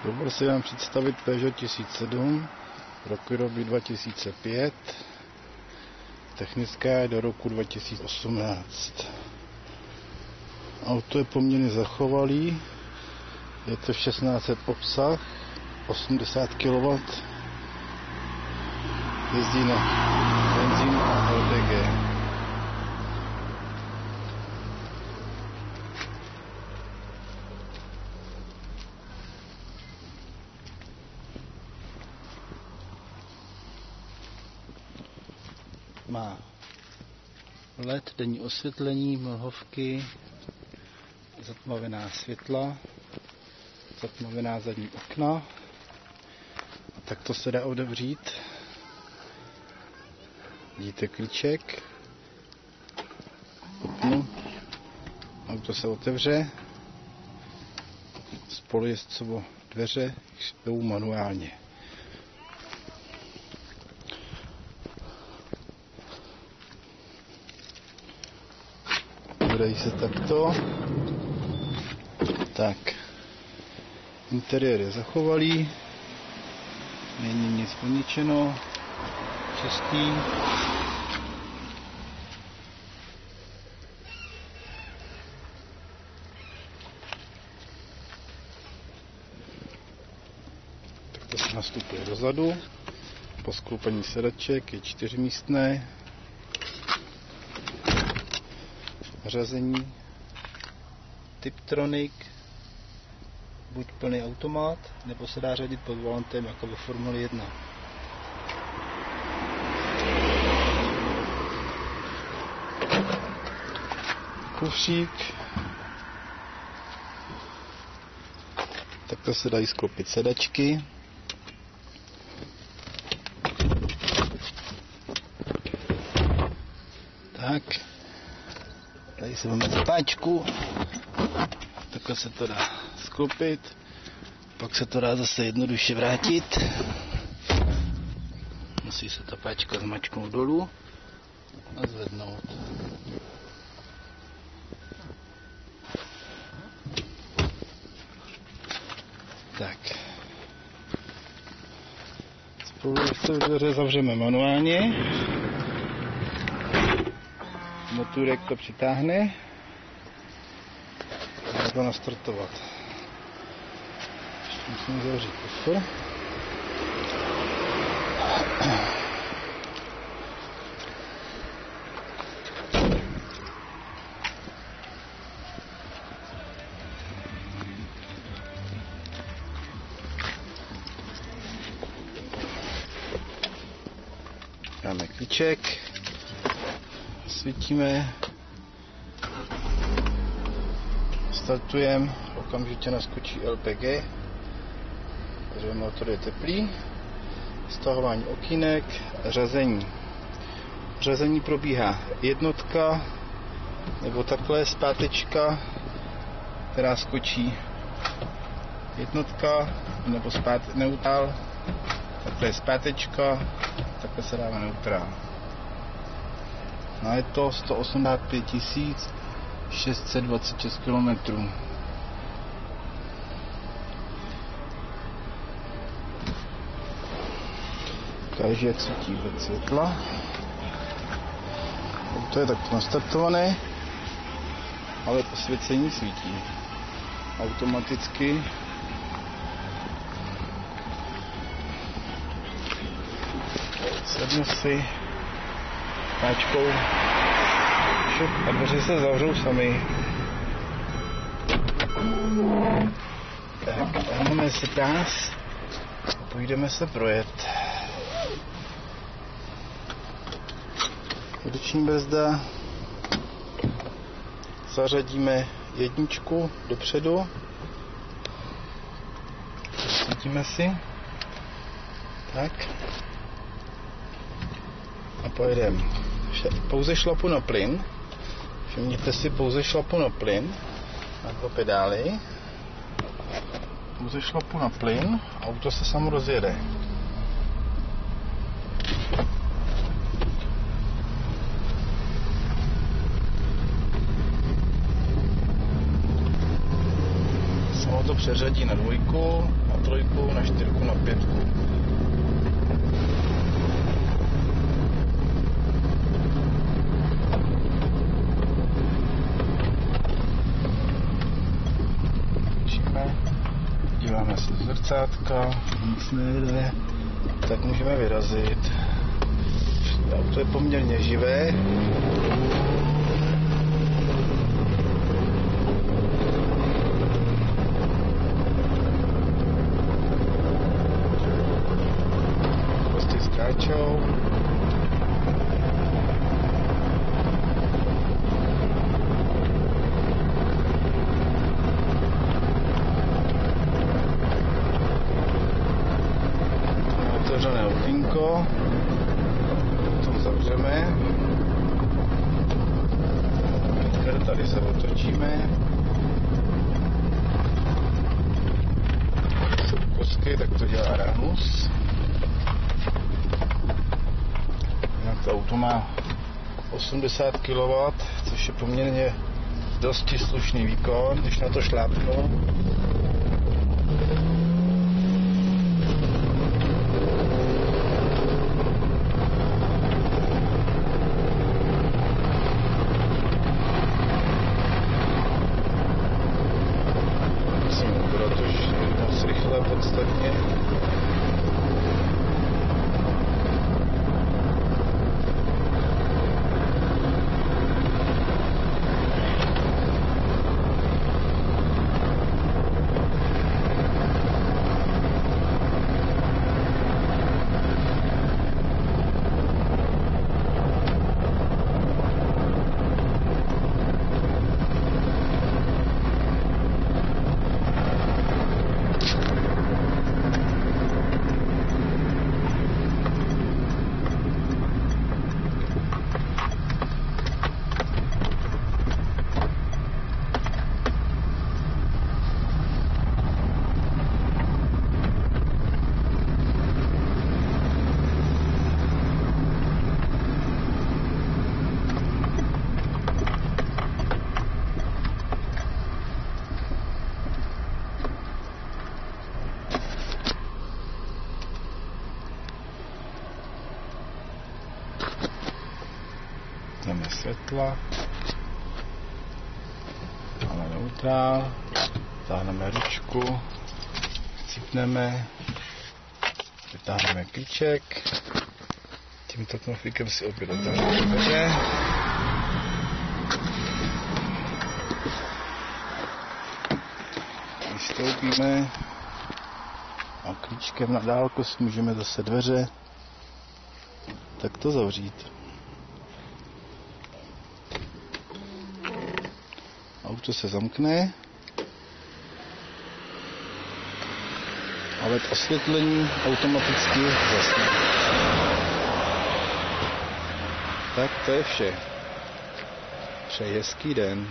Dobře si vám představit Peugeot 1007, výroby 2005, technická je do roku 2018. Auto je poměrně zachovalý, je to 1600 obsah, 80 kW, jezdí na benzín a LPG. Má LED, denní osvětlení, mlhovky, zatmavená světla, zatmavená zadní okna. A takto se dá otevřít. Vidíte klíček. Potnu. Auto se otevře. Spolujezdcovo dveře jdou manuálně. Dají se takto. Tak. Interiér je zachovalý. Není nic poničeno. Čistý. Takto se nastupuje dozadu. Po skloupení sedaček je 4místné. Řazení Tiptronic, buď plný automat, nebo se dá řadit pod volantem jako ve Formuli 1. Kufřík. Takto se dají sklopit sedačky. Tak. Tady si máme zapáčku, takhle se to dá sklopit, pak se to dá zase jednoduše vrátit. Musí se ta páčka zmačknout dolů a zvednout. Tak. Spolu dveře zavřeme manuálně. Motůrek to přitáhne a to nastartovat. Ještě musím zavřít kufr. Dáme klíček. Svítíme, startujeme, okamžitě naskočí LPG, takže motor je teplý, stahování okýnek, řazení. Řazení probíhá jednotka, nebo takhle zpátečka, která skočí jednotka, nebo neutrál, takhle je zpátečka, takhle se dává neutrál. No je to 185 626 km. Ukážu, jak svítí LED světla. To je takto nastartované, ale posvěcení svítí automaticky. Sednu si páčkou a dveře se zavřou sami. Tak, dáme si pás a půjdeme se projet. Ruční brzda. Zařadíme jedničku dopředu. Svítíme si. Tak. A pojedeme. Pouze šlapu na plyn. Všimněte si, pouze šlapu na plyn. Na to pedály. Pouze šlapu na plyn. Auto se samo rozjede. to přeřadí na 2, na 3, na 4, na 5. Díváme se do zrcátka, nic nejde, tak můžeme vyrazit. Auto je poměrně živé. Prostě skáčou. Otevřené okýnko. To zavřeme. Tady se otočíme. Jsou kostky, tak to dělá rámus. Jinak to auto má 80 kW, což je poměrně dosti slušný výkon, když na to šlápnu. Podstatně. Dáme světla, máme neutrál, táhneme ručku, cipneme, vytáhneme klíček, tímto knoflíkem si opět otevřeme dveře. Vystoupíme a klíčkem na dálku si můžeme zase dveře takto zavřít. Auto se zamkne, ale osvětlení automaticky zasne. Tak to je vše. Přeji hezký den.